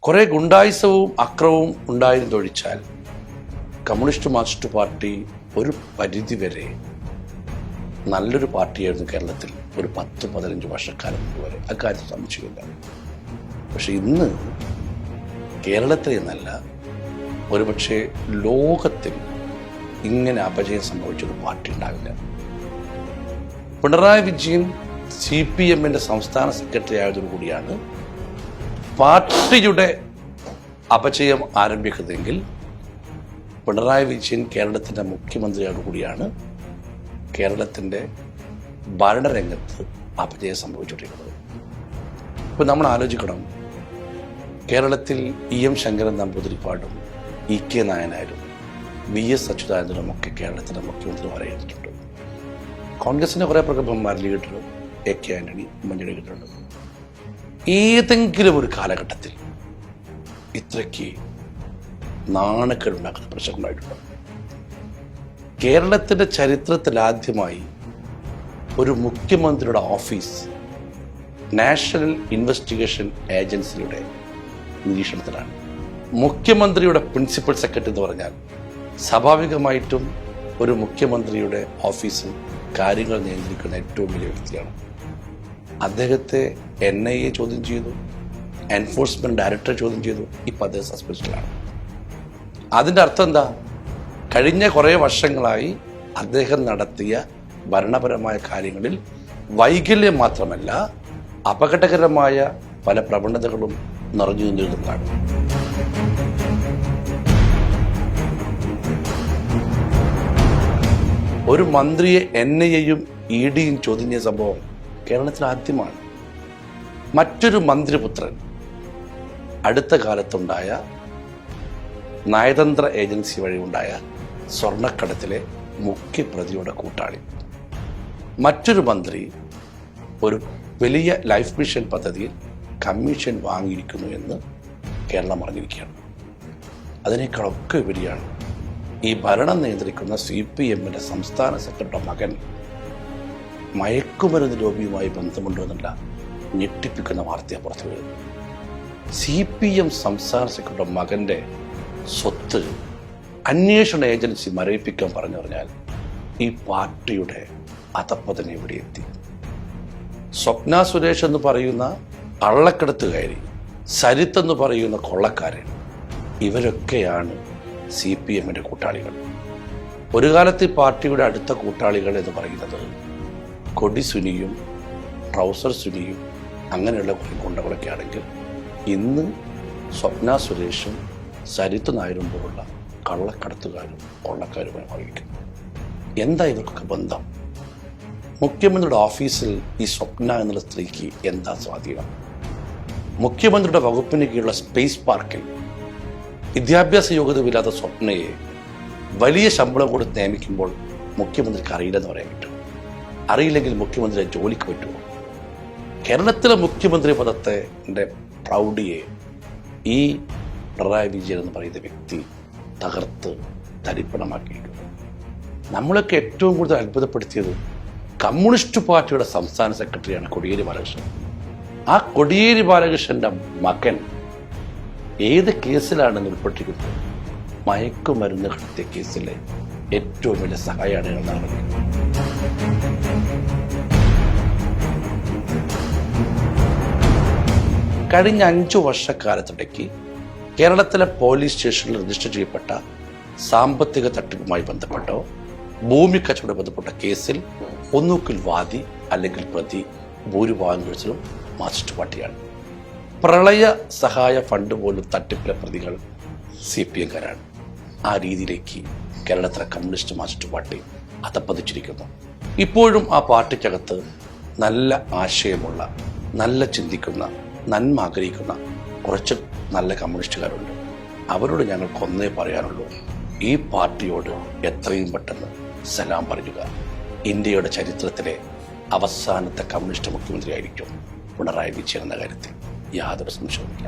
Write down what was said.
കുറേ ഗുണ്ടായുസവും അക്രമവും ഉണ്ടായിരുന്നൊഴിച്ചാൽ communist Marxist party ഒരു പരിധിവരെ നല്ലൊരു പാർട്ടിയായിരുന്നു കേരളത്തിൽ ഒരു 10-15 വർഷക്കാലം മുമ്പ് വരെ. അക്കാര്യം സംശയമില്ല. പക്ഷെ ഇന്ന് കേരളത്തിൽ എന്നല്ല, ഒരുപക്ഷെ ലോകത്തിൽ ഇങ്ങനെ അപജയം സംഭവിച്ചൊരു പാർട്ടി ഉണ്ടാവില്ല. പിണറായി വിജയൻ CPM-ന്റെ സംസ്ഥാന സെക്രട്ടറി ആയതോടുകൂടിയാണ് പാർട്ടിയുടെ അപജയം ആരംഭിക്കുന്നതെങ്കിൽ പിണറായി വിജയൻ കേരളത്തിൻ്റെ മുഖ്യമന്ത്രിയോടുകൂടിയാണ് കേരളത്തിൻ്റെ ഭരണരംഗത്ത് അപജയം സംഭവിച്ചുകൊണ്ടിരിക്കുന്നത്. ഇപ്പോൾ നമ്മൾ ആലോചിക്കണം, കേരളത്തിൽ EM ശങ്കരൻ നമ്പൂതിരിപ്പാടും EK നായനാരും VS അച്യുതാനന്ദനും ഒക്കെ കേരളത്തിൻ്റെ മുഖ്യമന്ത്രിമാരായിട്ടുണ്ട്. കോൺഗ്രസിൻ്റെ കുറേ പ്രഗത്ഭന്മാർ, ലീഡർ AK ആന്റണി, ഉമ്മൻചാണ്ടി കിട്ടുന്നുണ്ട്. ഏതെങ്കിലും ഒരു കാലഘട്ടത്തിൽ ഇത്രയ്ക്ക് നാണക്കേടുണ്ടാക്കുന്ന പ്രശ്നങ്ങളുണ്ടായിട്ടുണ്ട്? കേരളത്തിൻ്റെ ചരിത്രത്തിൽ ആദ്യമായി ഒരു മുഖ്യമന്ത്രിയുടെ ഓഫീസ് നാഷണൽ ഇൻവെസ്റ്റിഗേഷൻ ഏജൻസിയുടെ നിരീക്ഷണത്തിലാണ്. മുഖ്യമന്ത്രിയുടെ പ്രിൻസിപ്പൽ സെക്രട്ടറി എന്ന് പറഞ്ഞാൽ സ്വാഭാവികമായിട്ടും ഒരു മുഖ്യമന്ത്രിയുടെ ഓഫീസിൽ കാര്യങ്ങൾ നിയന്ത്രിക്കുന്ന ഏറ്റവും വലിയ വ്യക്തിയാണ്. അദ്ദേഹത്തെ NIA ചോദ്യം ചെയ്തു, എൻഫോഴ്സ്മെന്റ് ഡയറക്ടർ ചോദ്യം ചെയ്തു. ഇപ്പം അദ്ദേഹം സസ്പെൻഷനിലാണ്. അതിൻ്റെ അർത്ഥം എന്താ? കഴിഞ്ഞ കുറേ വർഷങ്ങളായി അദ്ദേഹം നടത്തിയ ഭരണപരമായ കാര്യങ്ങളിൽ വൈകല്യം മാത്രമല്ല, അപകടകരമായ പല പ്രവണതകളും നിറഞ്ഞു നിന്നിരുന്നതാണ്. ഒരു മന്ത്രിയെ NIA-യും ED-യും ചോദ്യം ചെയ്ത സംഭവം കേരളത്തിൽ ആദ്യമാണ്. മറ്റൊരു മന്ത്രിപുത്രൻ അടുത്ത കാലത്തുണ്ടായ നയതന്ത്ര ഏജൻസി വഴി ഉണ്ടായ സ്വർണ്ണക്കടത്തിലെ മുഖ്യപ്രതിയുടെ കൂട്ടാളി. മറ്റൊരു മന്ത്രി ഒരു വലിയ ലൈഫ് മിഷൻ പദ്ധതിയിൽ കമ്മീഷൻ വാങ്ങിയിരിക്കുന്നു എന്ന് കേരളം അറിഞ്ഞിരിക്കുകയാണ്. അതിനേക്കാളൊക്കെ ഉപരിയാണ് ഈ ഭരണം നിയന്ത്രിക്കുന്ന CPM-ന്റെ സംസ്ഥാന സെക്രട്ടറിയുടെ മകൻ മയക്കുമരുന്ന് ലോബിയുമായി ബന്ധമുണ്ടോ എന്നുള്ള ഞെട്ടിപ്പിക്കുന്ന വാർത്തയാണ് പുറത്തു വരുന്നത്. CPM സംസ്ഥാന സെക്രട്ടറിയുടെ മകൻ്റെ സ്വത്ത് അന്വേഷണ ഏജൻസി മരവിപ്പിക്കാൻ പറഞ്ഞു പറഞ്ഞാൽ ഈ പാർട്ടിയുടെ അധപ്പതനം എവിടെ എത്തി? സ്വപ്ന സുരേഷ് എന്ന് പറയുന്ന കള്ളക്കടത്തുകാരി, സരിത്ത് എന്ന് പറയുന്ന കൊള്ളക്കാരൻ, ഇവരൊക്കെയാണ് CPM-ന്റെ കൂട്ടാളികൾ. ഒരു കാലത്ത് ഈ പാർട്ടിയുടെ അടുത്ത കൂട്ടാളികൾ എന്ന് പറയുന്നത് കൊടി സുനിയും ട്രൗസർ സുനിയും അങ്ങനെയുള്ള കുറേ ഗുണ്ടകളൊക്കെ ആണെങ്കിൽ ഇന്ന് സ്വപ്ന സുരേഷും സരിത്ത് നായരും പോലുള്ള കള്ളക്കടത്തുകാരും കൊള്ളക്കാരുമായി മാറിയിരിക്കുന്നു. എന്താ ഇവർക്കൊക്കെ ബന്ധം? മുഖ്യമന്ത്രിയുടെ ഓഫീസിൽ ഈ സ്വപ്ന എന്നുള്ള സ്ത്രീക്ക് എന്താ സ്വാധീനം? മുഖ്യമന്ത്രിയുടെ വകുപ്പിന് കീഴിലുള്ള സ്പേസ് പാർക്കിൽ വിദ്യാഭ്യാസ യോഗ്യതയില്ലാത്ത സ്വപ്നയെ വലിയ ശമ്പളം കൊടുത്ത് നിയമിക്കുമ്പോൾ മുഖ്യമന്ത്രിക്ക് അറിയില്ലെന്ന് പറയാൻ പറ്റും. അറിയില്ലെങ്കിൽ മുഖ്യമന്ത്രിയെ ജോലിക്ക് പറ്റുമോ? കേരളത്തിലെ മുഖ്യമന്ത്രി പദത്തിൻ്റെ പ്രൗഢിയെ ഈ പിണറായി വിജയൻ എന്ന് പറയുന്ന വ്യക്തി തകർത്ത് തരിപ്പണമാക്കിയിരിക്കുന്നു. നമ്മളൊക്കെ ഏറ്റവും കൂടുതൽ അത്ഭുതപ്പെടുത്തിയത് കമ്മ്യൂണിസ്റ്റ് പാർട്ടിയുടെ സംസ്ഥാന സെക്രട്ടറിയാണ് കോടിയേരി ബാലകൃഷ്ണൻ. ആ കോടിയേരി ബാലകൃഷ്ണൻ്റെ മകൻ ഏത് കേസിലാണെന്ന് ഉൾപ്പെട്ടിരിക്കുന്നത്? മയക്കുമരുന്ന് കടത്തിയ കേസിലെ ഏറ്റവും വലിയ സഹായിയാണ് എന്നാണ്. കഴിഞ്ഞ 5 വർഷക്കാലത്തിടയ്ക്ക് കേരളത്തിലെ പോലീസ് സ്റ്റേഷനിൽ രജിസ്റ്റർ ചെയ്യപ്പെട്ട സാമ്പത്തിക തട്ടിപ്പുമായി ബന്ധപ്പെട്ടോ ഭൂമി കച്ചവടം ബന്ധപ്പെട്ട കേസിൽ ഒന്നുകിൽ വാദി അല്ലെങ്കിൽ പ്രതി ഭൂരിഭാഗം കേസിലും മാർക്സിസ്റ്റ് പാർട്ടിയാണ്. പ്രളയ സഹായ ഫണ്ട് പോലും തട്ടിപ്പിലെ പ്രതികൾ CPM-കാരാണ്. ആ രീതിയിലേക്ക് കേരളത്തിലെ കമ്മ്യൂണിസ്റ്റ് മാർക്സിസ്റ്റ് പാർട്ടി അധപ്പതിച്ചിരിക്കുന്നു. ഇപ്പോഴും ആ പാർട്ടിക്കകത്ത് നല്ല ആശയമുള്ള, നല്ല ചിന്തിക്കുന്ന, നന്മ ആഗ്രഹിക്കുന്ന കുറച്ച് നല്ല കമ്മ്യൂണിസ്റ്റുകാരുണ്ട്. അവരോട് ഞങ്ങൾക്ക് ഒന്നേ പറയാനുള്ളൂ, ഈ പാർട്ടിയോട് എത്രയും പെട്ടെന്ന് സലാം പറയുക. ഇന്ത്യയുടെ ചരിത്രത്തിലെ അവസാനത്തെ കമ്മ്യൂണിസ്റ്റ് മുഖ്യമന്ത്രിയായിരിക്കും പിണറായി വിജയൻ എന്ന കാര്യത്തിൽ യാതൊരു സംശയവുമില്ല.